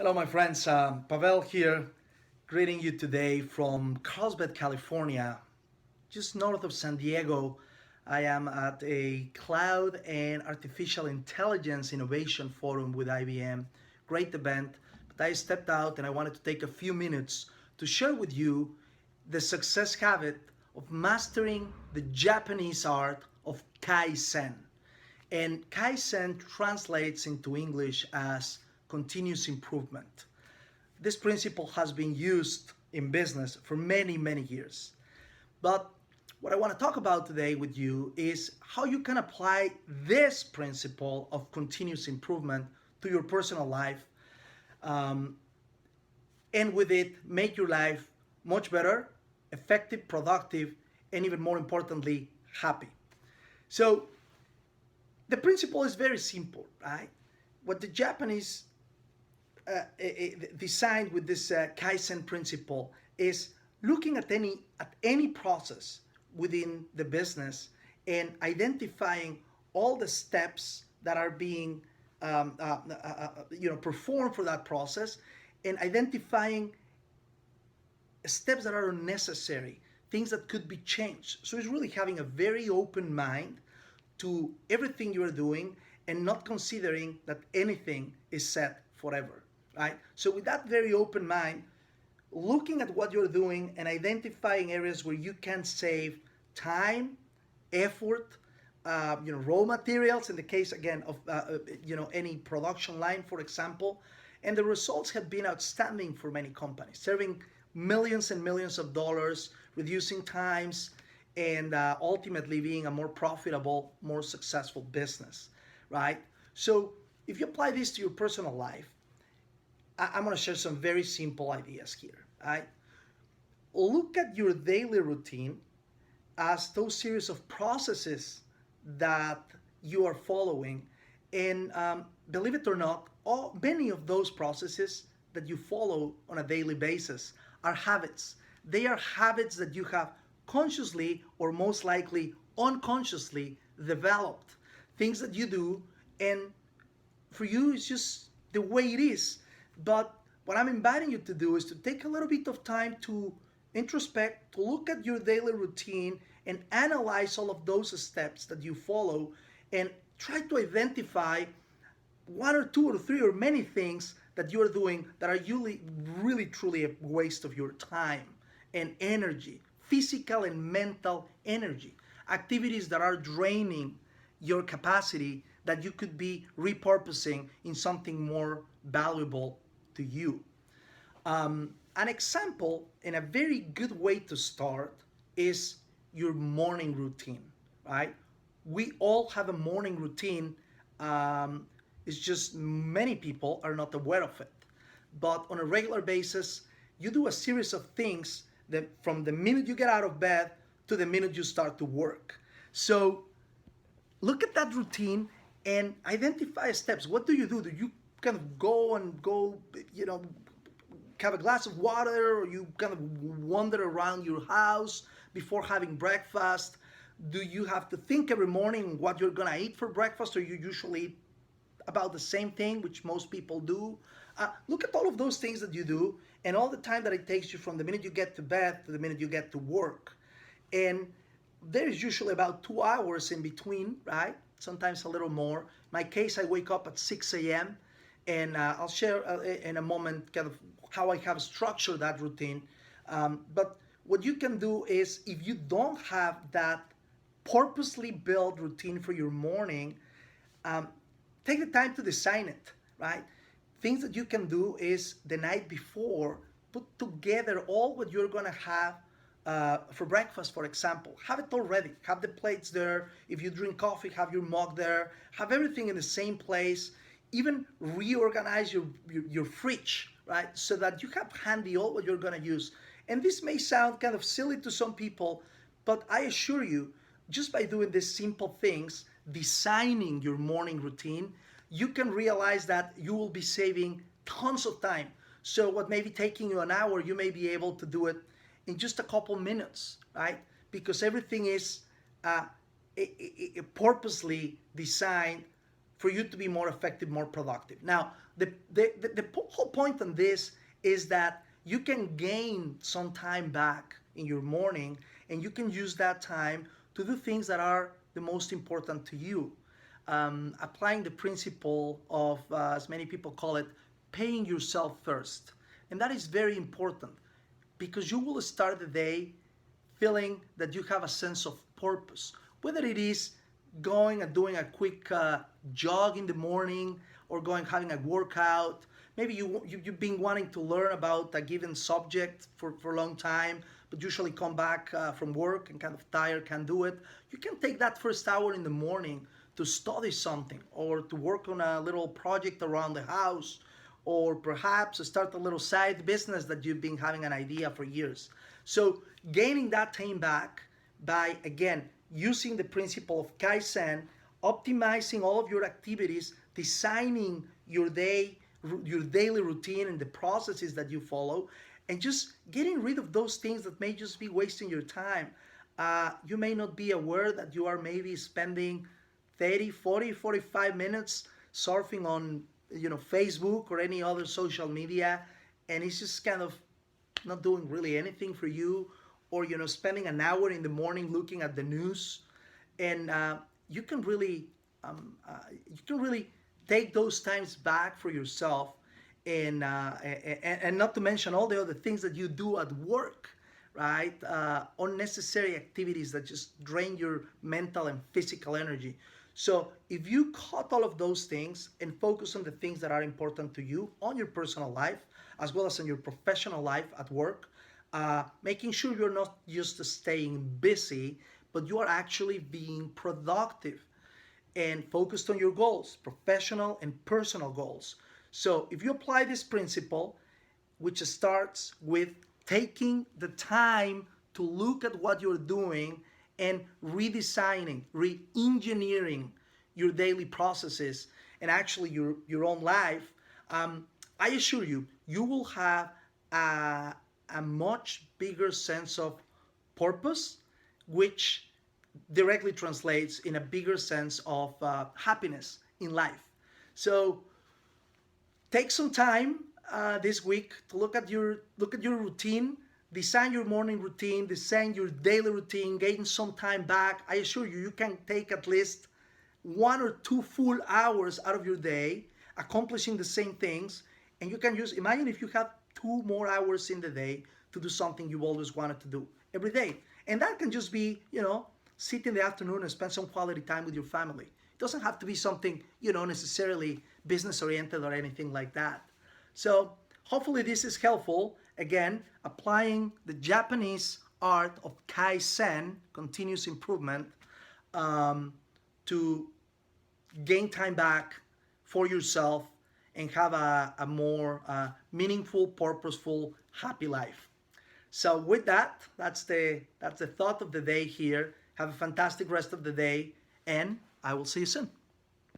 Hello, my friends. Pavel here, greeting you today from Carlsbad, California, just north of San Diego. I am at a cloud and artificial intelligence innovation forum with IBM. Great event, but I stepped out and I wanted to take a few minutes to share with you the success habit of mastering the Japanese art of Kaizen. And Kaizen translates into English as continuous improvement. This principle has been used in business for many, many years. But what I want to talk about today with you is how you can apply this principle of continuous improvement to your personal life, um, and with it, make your life much better, effective, productive, and even more importantly, happy. So, the principle is very simple, right? What the Japanese designed with this Kaizen principle is looking at any process within the business and identifying all the steps that are being performed for that process, and identifying steps that are necessary, things that could be changed. So it's really having a very open mind to everything you're doing and not considering that anything is set forever, right? So with that very open mind, looking at what you're doing and identifying areas where you can save time, effort, raw materials in the case again of any production line, for example, and the results have been outstanding for many companies, serving millions and millions of dollars, reducing times, and ultimately being a more profitable, more successful business, right? So if you apply this to your personal life, I'm going to share some very simple ideas here, right? Look at your daily routine as those series of processes that you are following. And believe it or not, many of those processes that you follow on a daily basis are habits. They are habits that you have consciously or most likely unconsciously developed. Things that you do, and for you, it's just the way it is. But what I'm inviting you to do is to take a little bit of time to introspect, to look at your daily routine and analyze all of those steps that you follow, and try to identify one or two or three or many things that you're doing that are really, really truly a waste of your time and energy, physical and mental energy, activities that are draining your capacity that you could be repurposing in something more valuable to you. An example and a very good way to start is your morning routine, right? We all have a morning routine. It's just many people are not aware of it. But on a regular basis, you do a series of things that from the minute you get out of bed to the minute you start to work. So look at that routine and identify steps. What do? Do you kind of go, have a glass of water, or you kind of wander around your house before having breakfast? Do you have to think every morning what you're gonna eat for breakfast, or you usually eat about the same thing, which most people do? Look at all of those things that you do and all the time that it takes you from the minute you get to bed to the minute you get to work. And there's usually about 2 hours in between, right? Sometimes a little more. In my case, I wake up at 6 a.m. and I'll share in a moment kind of how I have structured that routine. But what you can do is, if you don't have that purposely built routine for your morning, um, take the time to design it, right? Things that you can do is the night before, put together all what you're gonna have for breakfast, for example. Have it all ready. Have the plates there. If you drink coffee, have your mug there. Have everything in the same place. Even reorganize your fridge, right? So that you have handy all what you're gonna use. And this may sound kind of silly to some people, but I assure you, just by doing these simple things, designing your morning routine, you can realize that you will be saving tons of time. So what may be taking you an hour, you may be able to do it in just a couple minutes, right? Because everything is uh, purposely designed for you to be more effective, more productive. Now, The whole point on this is that you can gain some time back in your morning, and you can use that time to do things that are the most important to you. Applying the principle of, as many people call it, paying yourself first. And that is very important because you will start the day feeling that you have a sense of purpose, whether it is going and doing a quick jog in the morning or going having a workout. Maybe you've been wanting to learn about a given subject for a long time, but usually come back from work and kind of tired, can't do it. You can take that first hour in the morning to study something or to work on a little project around the house, or perhaps start a little side business that you've been having an idea for years. So gaining that time back by, again, using the principle of Kaizen, optimizing all of your activities, designing your day, your daily routine and the processes that you follow, and just getting rid of those things that may just be wasting your time. You may not be aware that you are maybe spending 30, 40, 45 minutes surfing on Facebook or any other social media, and it's just kind of not doing really anything for you, or spending an hour in the morning looking at the news. And you can really take those times back for yourself, and not to mention all the other things that you do at work, right? Unnecessary activities that just drain your mental and physical energy. So if you cut all of those things and focus on the things that are important to you on your personal life, as well as in your professional life at work, making sure you're not just staying busy, but you are actually being productive and focused on your goals, professional and personal goals. So if you apply this principle, which starts with taking the time to look at what you're doing and redesigning, re-engineering your daily processes and actually your own life, I assure you, you will have a much bigger sense of purpose, which directly translates in a bigger sense of happiness in life. So take some time this week to look at your routine, design your morning routine, design your daily routine, gain some time back. I assure you, you can take at least 1 or 2 full hours out of your day accomplishing the same things, and you can imagine if you have 2 more hours in the day to do something you always wanted to do every day. And that can just be, sit in the afternoon and spend some quality time with your family. It doesn't have to be something, necessarily business oriented or anything like that. So hopefully this is helpful. Again, applying the Japanese art of Kaizen, continuous improvement, to gain time back for yourself and have a more meaningful, purposeful, happy life. So with that, that's the thought of the day here. Have a fantastic rest of the day, and I will see you soon.